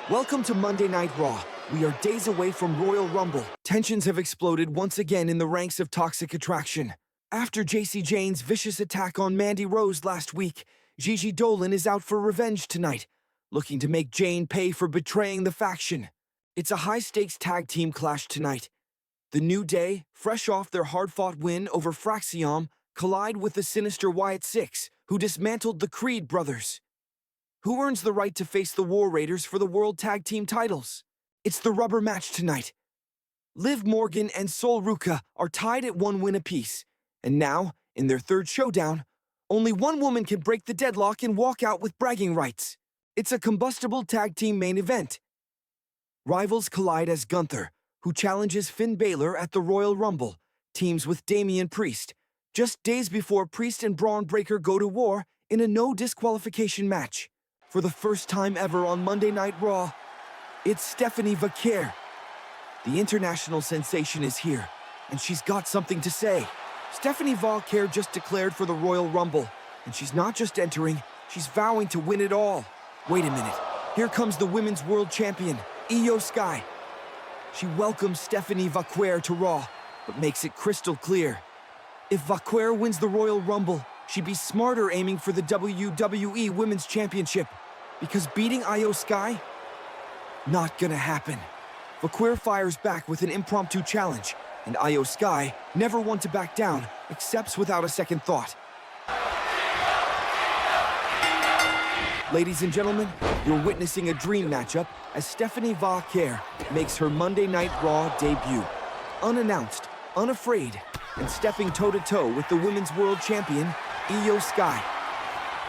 Welcome to Monday Night Raw. We are days away from Royal Rumble. Tensions have exploded once again in the ranks of Toxic Attraction. After Jacy Jayne's vicious attack on Mandy Rose last week, Gigi Dolin is out for revenge tonight, looking to make Jayne pay for betraying the faction. It's a high-stakes tag team clash tonight. The New Day, fresh off their hard-fought win over Fraxiom, collide with the sinister Wyatt 6, who dismantled the Creed brothers. Who earns the right to face the War Raiders for the World Tag Team titles? It's the rubber match tonight. Liv Morgan and Sol Ruca are tied at 1 win apiece, and now, in their third showdown, only one woman can break the deadlock and walk out with bragging rights. It's a combustible tag team main event. Rivals collide as Gunther, who challenges Finn Balor at the Royal Rumble, teams with Damian Priest, just days before Priest and Braun Breaker go to war in a no disqualification match. For the first time ever on Monday Night Raw, it's Stephanie Vaquer. The international sensation is here, and she's got something to say. Stephanie Vaquer just declared for the Royal Rumble, and she's not just entering, she's vowing to win it all. Wait a minute, here comes the Women's World Champion, Iyo Sky. She welcomes Stephanie Vaquer to Raw, but makes it crystal clear. If Vaquer wins the Royal Rumble, she'd be smarter aiming for the WWE Women's Championship, because beating Iyo Sky? Not gonna happen. Vaquer fires back with an impromptu challenge, and Iyo Sky, never one to back down, accepts without a second thought. Ladies and gentlemen, you're witnessing a dream matchup as Stephanie Vaquer makes her Monday Night Raw debut. Unannounced, unafraid, and stepping toe-to-toe with the Women's World Champion, Iyo Sky.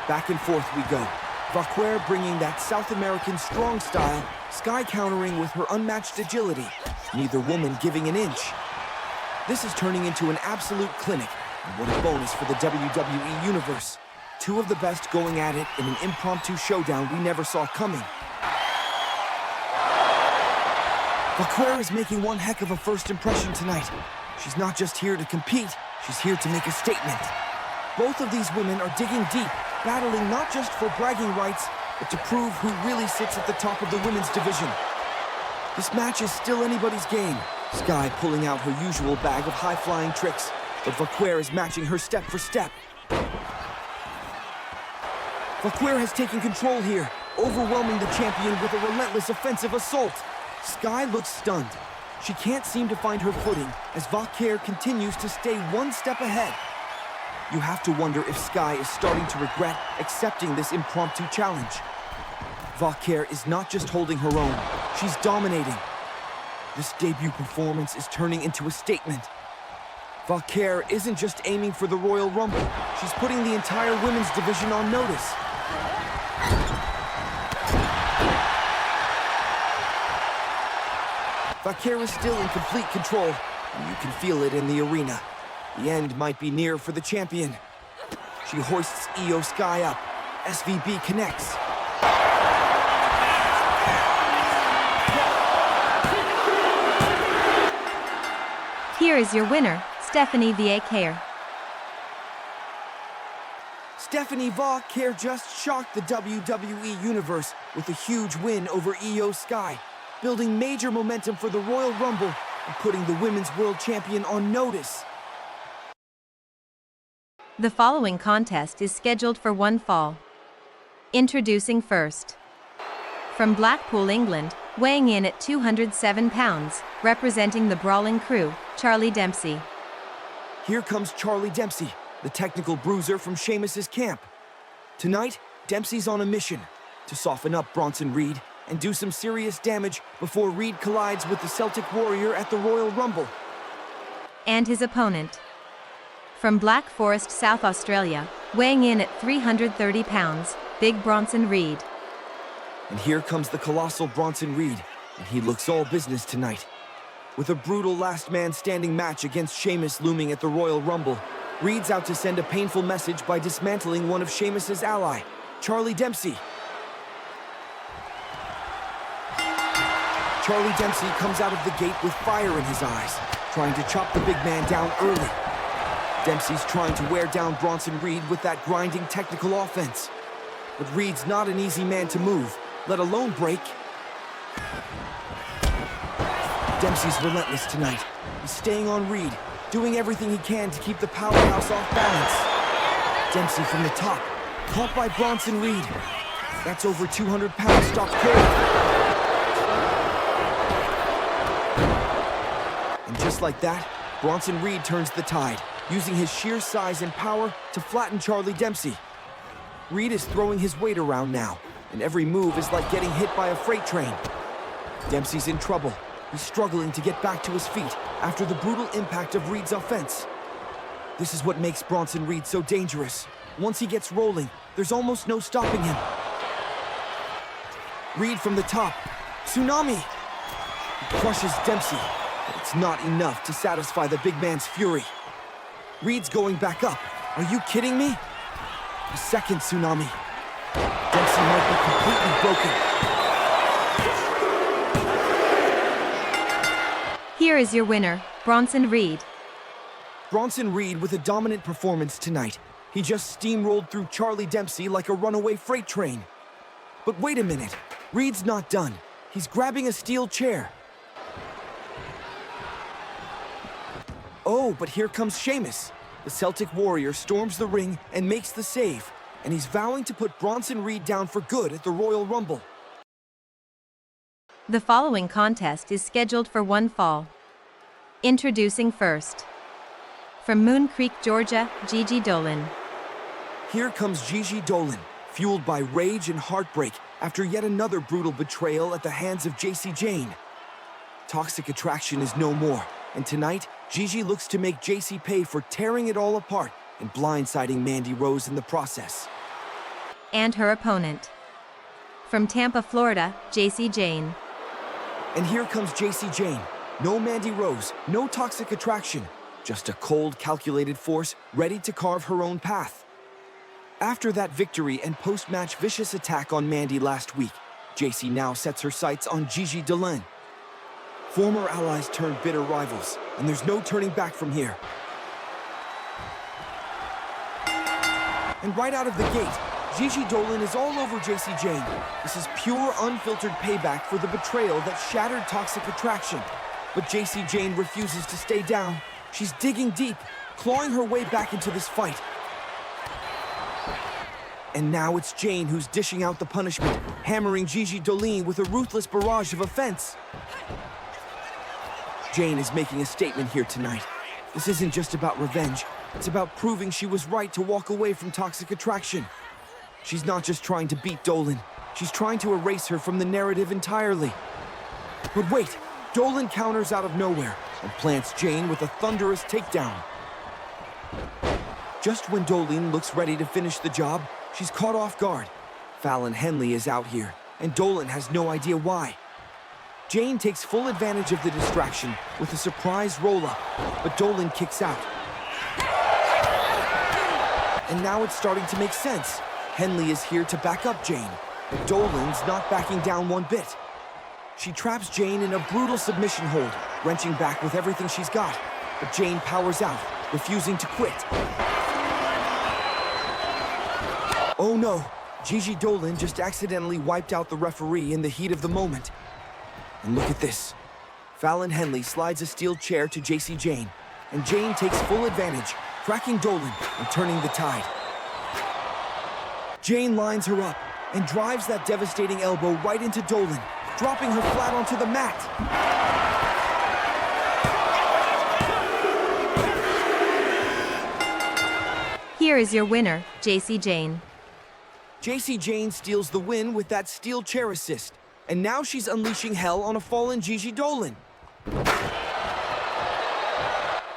Back and forth we go. Vaquer bringing that South American strong style, Sky countering with her unmatched agility, neither woman giving an inch. This is turning into an absolute clinic, and what a bonus for the WWE Universe. Two of the best going at it in an impromptu showdown we never saw coming. Vaquer is making one heck of a first impression tonight. She's not just here to compete, she's here to make a statement. Both of these women are digging deep, battling not just for bragging rights, but to prove who really sits at the top of the women's division. This match is still anybody's game. Sky pulling out her usual bag of high-flying tricks, but Vaquer is matching her step for step. Vaquer has taken control here, overwhelming the champion with a relentless offensive assault. Sky looks stunned. She can't seem to find her footing as Vaquer continues to stay one step ahead. You have to wonder if Sky is starting to regret accepting this impromptu challenge. Vaquer is not just holding her own, she's dominating. This debut performance is turning into a statement. Vaquer isn't just aiming for the Royal Rumble, she's putting the entire women's division on notice. Vaquer is still in complete control, and you can feel it in the arena. The end might be near for the champion. She hoists Iyo Sky up. SVB connects. Here is your winner, Stephanie Vaquer. Stephanie Vaquer just shocked the WWE Universe with a huge win over Iyo Sky, building major momentum for the Royal Rumble and putting the Women's World Champion on notice. The following contest is scheduled for one fall. Introducing first. From Blackpool, England, weighing in at 207 pounds, representing the Brawling Crew, Charlie Dempsey. Here comes Charlie Dempsey, the technical bruiser from Sheamus's camp. Tonight, Dempsey's on a mission to soften up Bronson Reed and do some serious damage before Reed collides with the Celtic Warrior at the Royal Rumble. And his opponent. From Black Forest, South Australia, weighing in at 330 pounds, Big Bronson Reed. And here comes the colossal Bronson Reed, and he looks all business tonight. With a brutal last man standing match against Sheamus looming at the Royal Rumble, Reed's out to send a painful message by dismantling one of Sheamus's ally, Charlie Dempsey. Charlie Dempsey comes out of the gate with fire in his eyes, trying to chop the big man down early. Dempsey's trying to wear down Bronson Reed with that grinding technical offense. But Reed's not an easy man to move, let alone break. Dempsey's relentless tonight. He's staying on Reed, doing everything he can to keep the powerhouse off balance. Dempsey from the top, caught by Bronson Reed. That's over 200 pounds stopped cold. And just like that, Bronson Reed turns the tide, using his sheer size and power to flatten Charlie Dempsey. Reed is throwing his weight around now, and every move is like getting hit by a freight train. Dempsey's in trouble. He's struggling to get back to his feet after the brutal impact of Reed's offense. This is what makes Bronson Reed so dangerous. Once he gets rolling, there's almost no stopping him. Reed from the top. Tsunami! He crushes Dempsey, but it's not enough to satisfy the big man's fury. Reed's going back up. Are you kidding me? A second tsunami. Dempsey might be completely broken. Here is your winner, Bronson Reed. Bronson Reed with a dominant performance tonight. He just steamrolled through Charlie Dempsey like a runaway freight train. But wait a minute, Reed's not done. He's grabbing a steel chair. Oh, but here comes Sheamus. The Celtic Warrior storms the ring and makes the save, and he's vowing to put Bronson Reed down for good at the Royal Rumble. The following contest is scheduled for one fall. Introducing first. From Moon Creek, Georgia, Gigi Dolin. Here comes Gigi Dolin, fueled by rage and heartbreak after yet another brutal betrayal at the hands of Jacy Jayne. Toxic attraction is no more, and tonight, Gigi looks to make Jacy pay for tearing it all apart and blindsiding Mandy Rose in the process. And her opponent. From Tampa, Florida, Jacy Jayne. And here comes Jacy Jayne. No Mandy Rose, no toxic attraction, just a cold, calculated force ready to carve her own path. After that victory and post-match vicious attack on Mandy last week, Jacy now sets her sights on Gigi Dolin. Former allies turned bitter rivals, and there's no turning back from here. And right out of the gate, Gigi Dolin is all over Jacy Jayne. This is pure, unfiltered payback for the betrayal that shattered toxic attraction. But Jacy Jayne refuses to stay down. She's digging deep, clawing her way back into this fight. And now it's Jayne who's dishing out the punishment, hammering Gigi Dolin with a ruthless barrage of offense. Jayne is making a statement here tonight. This isn't just about revenge. It's about proving she was right to walk away from toxic attraction. She's not just trying to beat Dolin. She's trying to erase her from the narrative entirely. But wait, Dolin counters out of nowhere and plants Jayne with a thunderous takedown. Just when Dolin looks ready to finish the job, she's caught off guard. Fallon Henley is out here, and Dolin has no idea why. Jayne takes full advantage of the distraction with a surprise roll-up, but Dolin kicks out. And now it's starting to make sense. Henley is here to back up Jayne, but Dolin's not backing down one bit. She traps Jayne in a brutal submission hold, wrenching back with everything she's got, but Jayne powers out, refusing to quit. Oh no, Gigi Dolin just accidentally wiped out the referee in the heat of the moment. And look at this. Fallon Henley slides a steel chair to Jacy Jayne, and Jayne takes full advantage, cracking Dolin and turning the tide. Jayne lines her up and drives that devastating elbow right into Dolin, dropping her flat onto the mat. Here is your winner, Jacy Jayne. Jacy Jayne steals the win with that steel chair assist, and now she's unleashing hell on a fallen Gigi Dolin.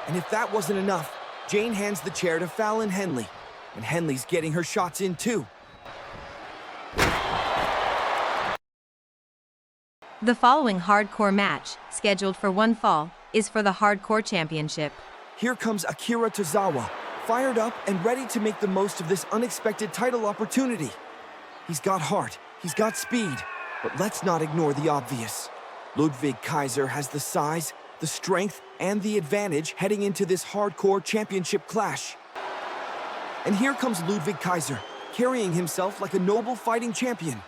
And if that wasn't enough, Jayne hands the chair to Fallon Henley, and Henley's getting her shots in too. The following hardcore match, scheduled for one fall, is for the Hardcore Championship. Here comes Akira Tozawa, fired up and ready to make the most of this unexpected title opportunity. He's got heart, he's got speed, but let's not ignore the obvious. Ludwig Kaiser has the size, the strength, and the advantage heading into this Hardcore Championship clash. And here comes Ludwig Kaiser, carrying himself like a noble fighting champion.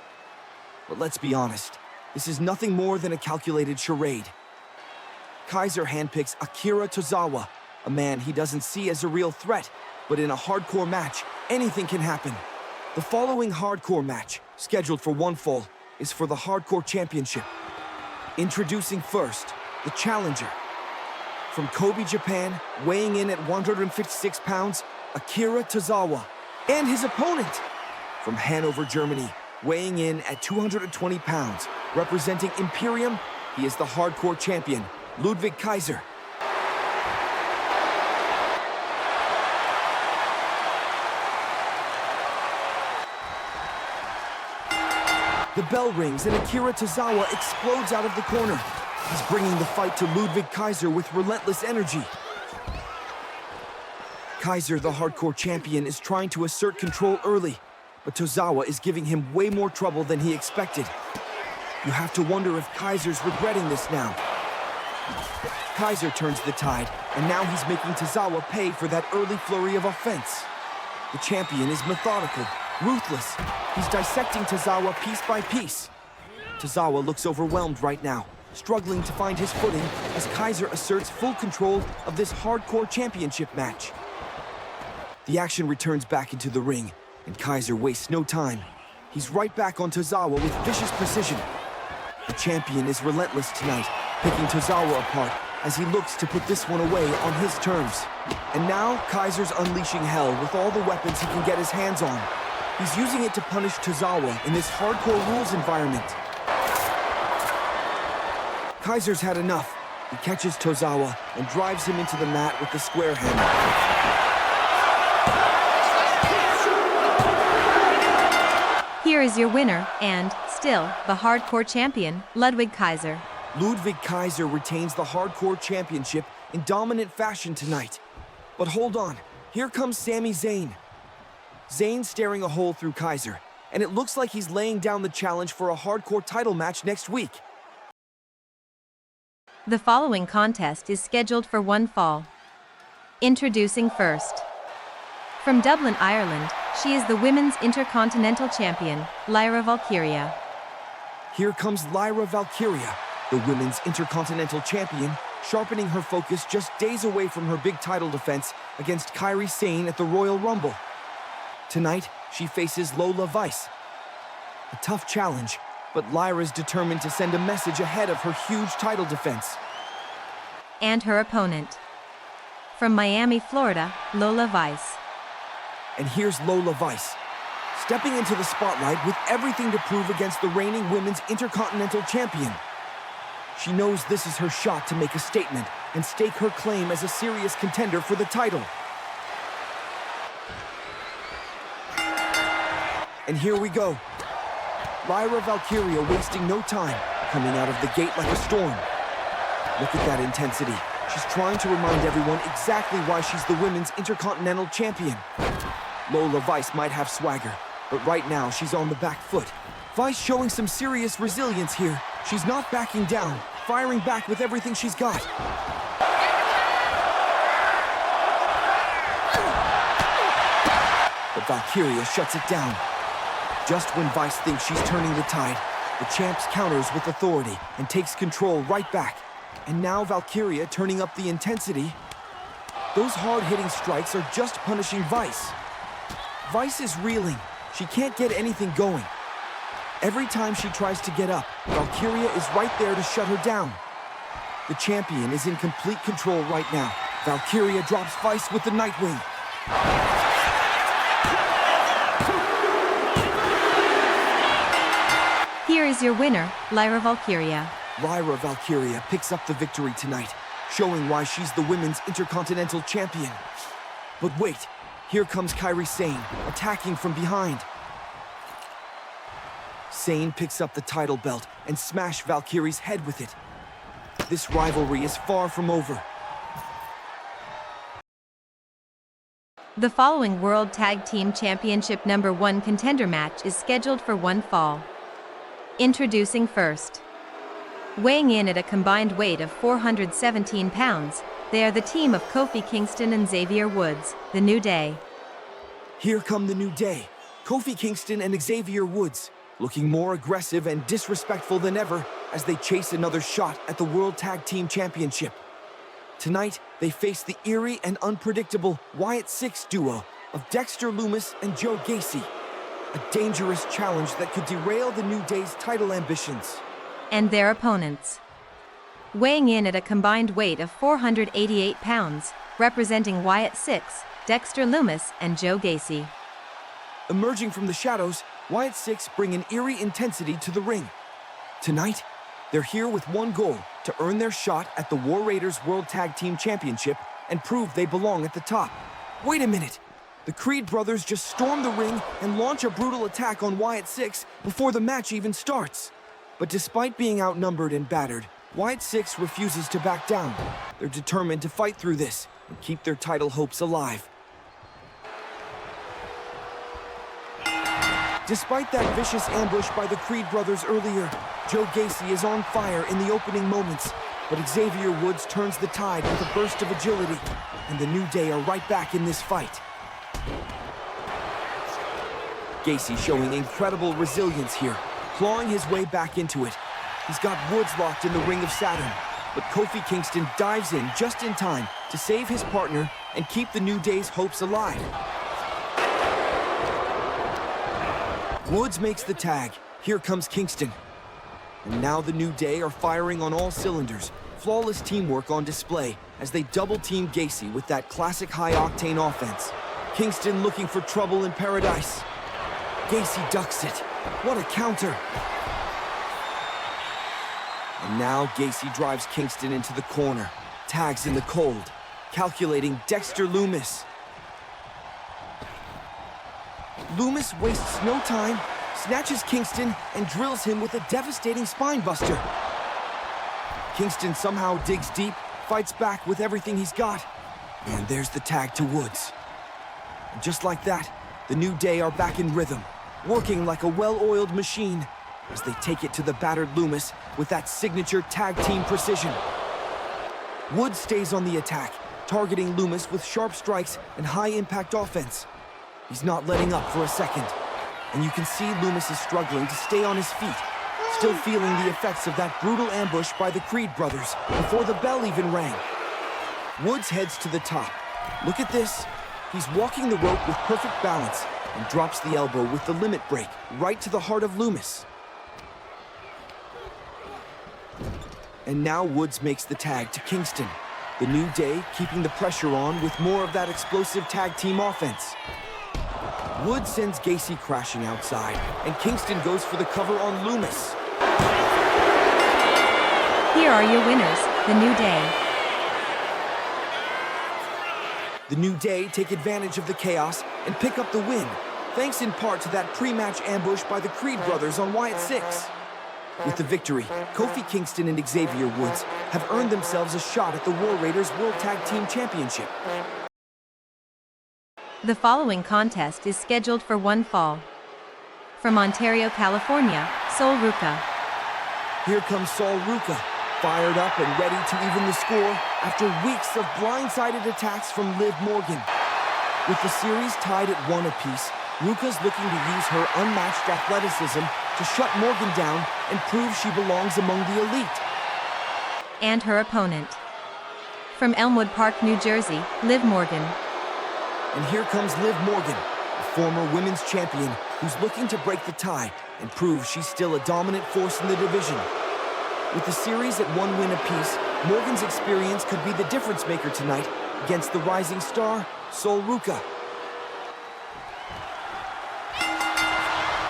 But let's be honest, This is nothing more than a calculated charade. Kaiser handpicks Akira Tozawa, a man he doesn't see as a real threat, but in a hardcore match, anything can happen. The following hardcore match, scheduled for one fall, is for the Hardcore Championship. Introducing first, the challenger. From Kobe, Japan, weighing in at 156 pounds, Akira Tozawa. And his opponent, from Hanover, Germany, weighing in at 220 pounds, representing Imperium, he is the Hardcore Champion, Ludwig Kaiser. The bell rings and Akira Tozawa explodes out of the corner. He's bringing the fight to Ludwig Kaiser with relentless energy. Kaiser, the Hardcore Champion, is trying to assert control early, but Tozawa is giving him way more trouble than he expected. You have to wonder if Kaiser's regretting this now. Kaiser turns the tide, and now he's making Tozawa pay for that early flurry of offense. The champion is methodical, ruthless. He's dissecting Tozawa piece by piece. Tozawa looks overwhelmed right now, struggling to find his footing as Kaiser asserts full control of this Hardcore Championship match. The action returns back into the ring, and Kaiser wastes no time. He's right back on Tozawa with vicious precision. The champion is relentless tonight, picking Tozawa apart as he looks to put this one away on his terms. And now, Kaiser's unleashing hell with all the weapons he can get his hands on. He's using it to punish Tozawa in this hardcore rules environment. Kaiser's had enough. He catches Tozawa and drives him into the mat with the square hammer. Here is your winner, and, still, the Hardcore Champion, Ludwig Kaiser. Ludwig Kaiser retains the Hardcore Championship in dominant fashion tonight. But hold on, here comes Sami Zayn. Zayn staring a hole through Kaiser, and it looks like he's laying down the challenge for a Hardcore title match next week. The following contest is scheduled for one fall. Introducing first. From Dublin, Ireland, she is the Women's Intercontinental Champion, Lyra Valkyria. Here comes Lyra Valkyria, the Women's Intercontinental Champion, sharpening her focus just days away from her big title defense against Kairi Sane at the Royal Rumble. Tonight, she faces Lola Vice. A tough challenge, but Lyra's determined to send a message ahead of her huge title defense. And her opponent. From Miami, Florida, Lola Vice. And here's Lola Vice, stepping into the spotlight with everything to prove against the reigning Women's Intercontinental Champion. She knows this is her shot to make a statement and stake her claim as a serious contender for the title. And here we go. Lyra Valkyria wasting no time, coming out of the gate like a storm. Look at that intensity. She's trying to remind everyone exactly why she's the Women's Intercontinental Champion. Lola Vice might have swagger, but right now she's on the back foot. Vice showing some serious resilience here. She's not backing down, firing back with everything she's got. But Valkyria shuts it down. Just when Vice thinks she's turning the tide, the champs counters with authority and takes control right back. And now Valkyria turning up the intensity. Those hard-hitting strikes are just punishing Vice. Vice is reeling. She can't get anything going. Every time she tries to get up, Valkyria is right there to shut her down. The champion is in complete control right now. Valkyria drops Vice with the Nightwing. Here is your winner, Lyra Valkyria. Lyra Valkyria picks up the victory tonight, showing why she's the Women's Intercontinental Champion. But wait, here comes Kairi Sane, attacking from behind. Sane picks up the title belt and smashes Valkyrie's head with it. This rivalry is far from over. The following World Tag Team Championship #1 contender match is scheduled for one fall. Introducing first. Weighing in at a combined weight of 417 pounds, they are the team of Kofi Kingston and Xavier Woods, the New Day. Here come the New Day, Kofi Kingston and Xavier Woods. looking more aggressive and disrespectful than ever as they chase another shot at the World Tag Team Championship. Tonight, they face the eerie and unpredictable Wyatt 6 duo of Dexter Lumis and Joe Gacy, a dangerous challenge that could derail the New Day's title ambitions. And their opponents. Weighing in at a combined weight of 488 pounds, representing Wyatt 6, Dexter Lumis, and Joe Gacy. Emerging from the shadows, Wyatt 6 bring an eerie intensity to the ring. Tonight, they're here with one goal: to earn their shot at the War Raiders World Tag Team Championship and prove they belong at the top. Wait a minute! The Creed brothers just storm the ring and launch a brutal attack on Wyatt 6 before the match even starts. But despite being outnumbered and battered, Wyatt 6 refuses to back down. They're determined to fight through this and keep their title hopes alive. Despite that vicious ambush by the Creed brothers earlier, Joe Gacy is on fire in the opening moments, but Xavier Woods turns the tide with a burst of agility, and the New Day are right back in this fight. Gacy showing incredible resilience here, clawing his way back into it. He's got Woods locked in the Ring of Saturn, but Kofi Kingston dives in just in time to save his partner and keep the New Day's hopes alive. Woods makes the tag. Here comes Kingston. And now the New Day are firing on all cylinders. Flawless teamwork on display as they double-team Gacy with that classic high-octane offense. Kingston looking for trouble in paradise. Gacy ducks it. What a counter. And now Gacy drives Kingston into the corner. Tags in the cold. Calculating Dexter Lumis. Lumis wastes no time, snatches Kingston, and drills him with a devastating spinebuster. Kingston somehow digs deep, fights back with everything he's got. And there's the tag to Woods. And just like that, the New Day are back in rhythm, working like a well-oiled machine as they take it to the battered Lumis with that signature tag team precision. Woods stays on the attack, targeting Lumis with sharp strikes and high-impact offense. He's not letting up for a second, and you can see Lumis is struggling to stay on his feet, still feeling the effects of that brutal ambush by the Creed brothers before the bell even rang. Woods heads to the top. Look at this. He's walking the rope with perfect balance and drops the elbow with the limit break right to the heart of Lumis. And now Woods makes the tag to Kingston. The New Day keeping the pressure on with more of that explosive tag team offense. Woods sends Gacy crashing outside, and Kingston goes for the cover on Lumis. Here are your winners, the New Day. The New Day take advantage of the chaos and pick up the win, thanks in part to that pre-match ambush by the Creed brothers on Wyatt 6. With the victory, Kofi Kingston and Xavier Woods have earned themselves a shot at the War Raiders World Tag Team Championship. The following contest is scheduled for one fall. From Ontario, California, Sol Ruca. Here comes Sol Ruca, fired up and ready to even the score after weeks of blindsided attacks from Liv Morgan. With the series tied at 1 apiece, Ruca's looking to use her unmatched athleticism to shut Morgan down and prove she belongs among the elite. And her opponent. From Elmwood Park, New Jersey, Liv Morgan. And here comes Liv Morgan, a former women's champion who's looking to break the tie and prove she's still a dominant force in the division. With the series at 1 win apiece, Morgan's experience could be the difference maker tonight against the rising star, Sol Ruca.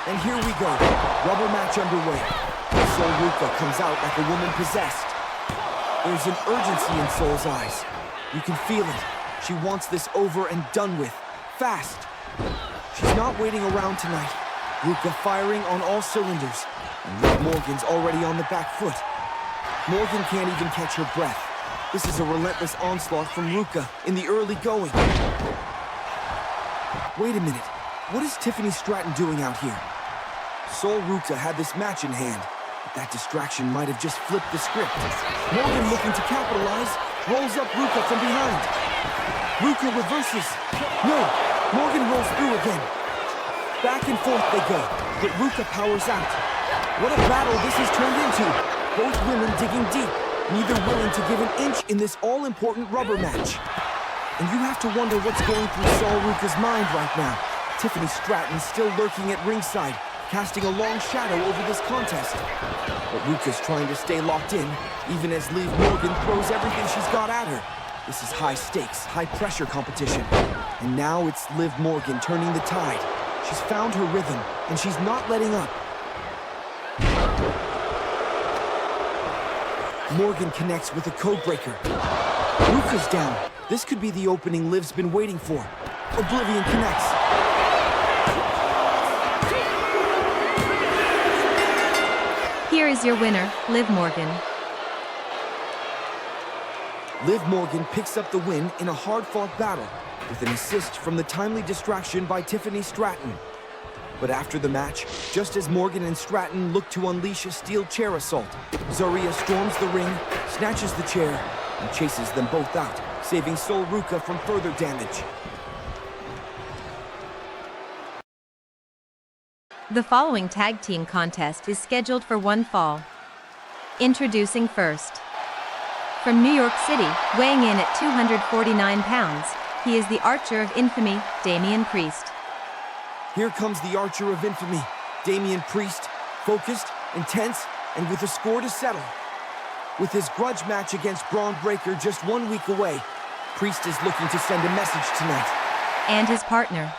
And here we go, rubber match underway. Sol Ruca comes out like a woman possessed. There's an urgency in Sol's eyes. You can feel it. She wants this over and done with, fast. She's not waiting around tonight. Ruca firing on all cylinders, and Liv Morgan's already on the back foot. Morgan can't even catch her breath. This is a relentless onslaught from Ruca in the early going. Wait a minute, what is Tiffany Stratton doing out here? Sol Ruca had this match in hand, but that distraction might have just flipped the script. Morgan looking to capitalize, rolls up Ruca from behind. Ruca reverses. No, Morgan rolls through again. Back and forth they go. but Ruca powers out. What a battle this has turned into. Both women digging deep, neither willing to give an inch in this all-important rubber match. And you have to wonder what's going through Sol Ruca's mind right now. Tiffany Stratton still lurking at ringside, casting a long shadow over this contest. But Ruca's trying to stay locked in, even as Liv Morgan throws everything she's got at her. This is high-stakes, high-pressure competition. And now it's Liv Morgan turning the tide. She's found her rhythm, and she's not letting up. Morgan connects with a codebreaker. Ruca's down. This could be the opening Liv's been waiting for. Oblivion connects. Here is your winner, Liv Morgan. Liv Morgan picks up the win in a hard-fought battle with an assist from the timely distraction by Tiffany Stratton. But after the match, just as Morgan and Stratton look to unleash a steel chair assault, Zarya storms the ring, snatches the chair, and chases them both out, saving Sol Ruca from further damage. The following tag team contest is scheduled for one fall. Introducing first. From New York City, weighing in at 249 pounds, he is the Archer of Infamy, Damian Priest. Here comes the Archer of Infamy, Damian Priest, focused, intense, and with a score to settle. With his grudge match against Braun Breaker just 1 week away, Priest is looking to send a message tonight. And his partner.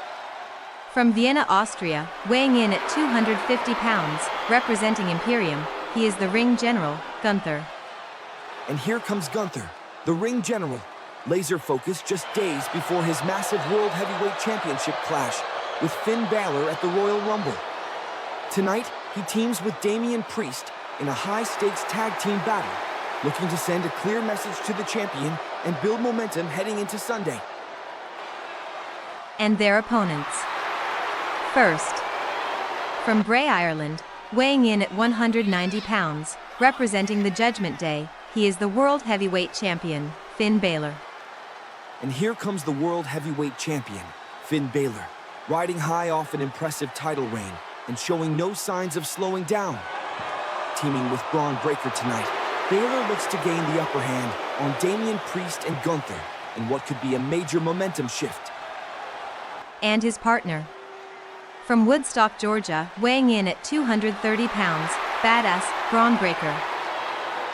From Vienna, Austria, weighing in at 250 pounds, representing Imperium, he is the Ring General, Gunther. And here comes Gunther, the Ring General, laser-focused just days before his massive World Heavyweight Championship clash with Finn Balor at the Royal Rumble. Tonight, he teams with Damian Priest in a high-stakes tag team battle, looking to send a clear message to the champion and build momentum heading into Sunday. And their opponents. First, from Bray, Ireland, weighing in at 190 pounds, representing the Judgment Day, he is the World Heavyweight Champion, Finn Balor. And here comes the World Heavyweight Champion, Finn Balor, riding high off an impressive title reign and showing no signs of slowing down. Teaming with Braun Breaker tonight, Balor looks to gain the upper hand on Damian Priest and Gunther in what could be a major momentum shift. And his partner. From Woodstock, Georgia, weighing in at 230 pounds, badass, Braun Breaker.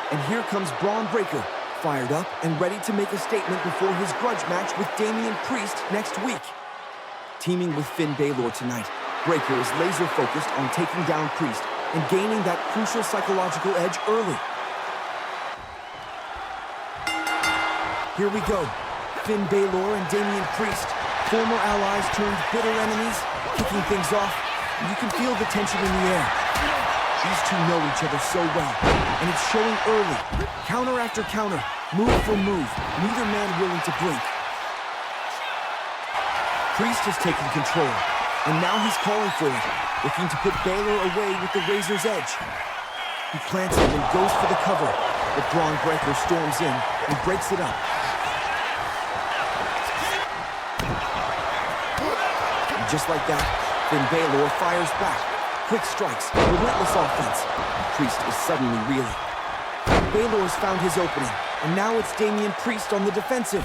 And here comes Braun Breaker, fired up and ready to make a statement before his grudge match with Damian Priest next week. Teaming with Finn Balor tonight, Breaker is laser-focused on taking down Priest and gaining that crucial psychological edge early. Here we go. Finn Balor and Damian Priest, former allies turned bitter enemies, kicking things off, and you can feel the tension in the air. These two know each other so well, and it's showing early. Counter after counter, move for move, neither man willing to blink. Priest has taken control, and now he's calling for it, looking to put Balor away with the razor's edge. He plants him and goes for the cover, but Braun Breaker storms in and breaks it up. And just like that, Finn Balor fires back. Quick strikes, relentless offense. Priest is suddenly reeling. Balor has found his opening, and now it's Damian Priest on the defensive.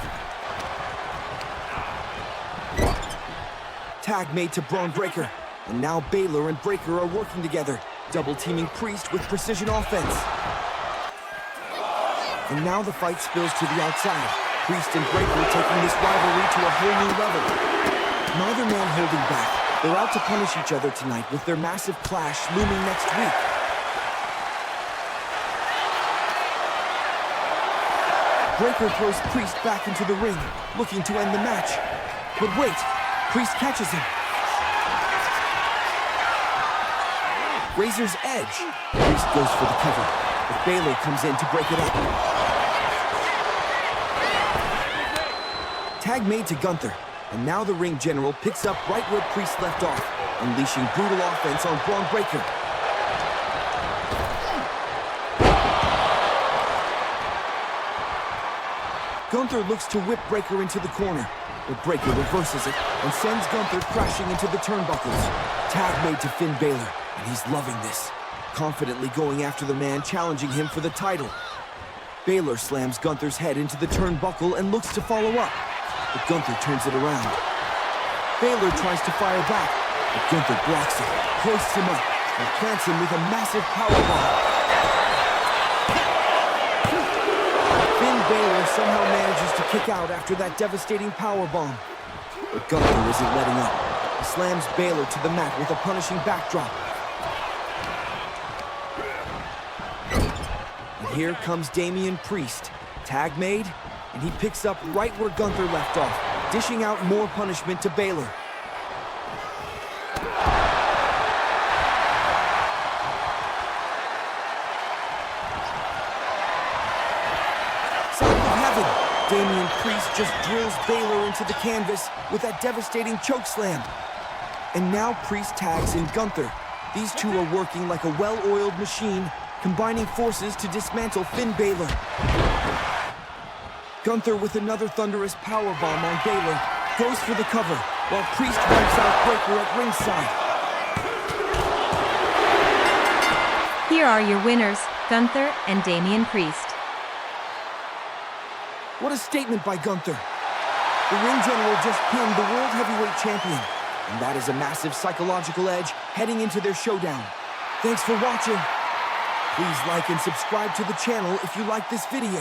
Tag made to Braun Breaker, and now Balor and Breaker are working together, double-teaming Priest with precision offense. And now the fight spills to the outside. Priest and Breaker taking this rivalry to a whole new level. Neither man holding back. They're out to punish each other tonight with their massive clash looming next week. Breaker throws Priest back into the ring, looking to end the match. But wait, Priest catches him. Razor's edge. Priest goes for the cover, but Balor comes in to break it up. Tag made to Gunther. And now the Ring General picks up right where Priest left off, unleashing brutal offense on Braun Breaker. Gunther looks to whip Breaker into the corner, but Breaker reverses it and sends Gunther crashing into the turnbuckles. tag made to Finn Balor, and he's loving this. Confidently going after the man challenging him for the title. Balor slams Gunther's head into the turnbuckle and looks to follow up, but Gunther turns it around. Balor tries to fire back, but Gunther blocks it, hoists him up, and plants him with a massive powerbomb. Finn Balor somehow manages to kick out after that devastating powerbomb. But Gunther isn't letting up. He slams Balor to the mat with a punishing backdrop. And here comes Damian Priest. Tag made, and he picks up right where Gunther left off, dishing out more punishment to Balor. Damian Priest just drills Balor into the canvas with that devastating chokeslam. And now Priest tags in Gunther. These two are working like a well-oiled machine, combining forces to dismantle Finn Balor. Gunther with another thunderous powerbomb on Balor goes for the cover, while Priest wipes out Breaker at ringside. Here are your winners, Gunther and Damian Priest. What a statement by Gunther. The ring general just pinned the World Heavyweight Champion, and that is a massive psychological edge heading into their showdown. Thanks for watching. Please like and subscribe to the channel if you like this video.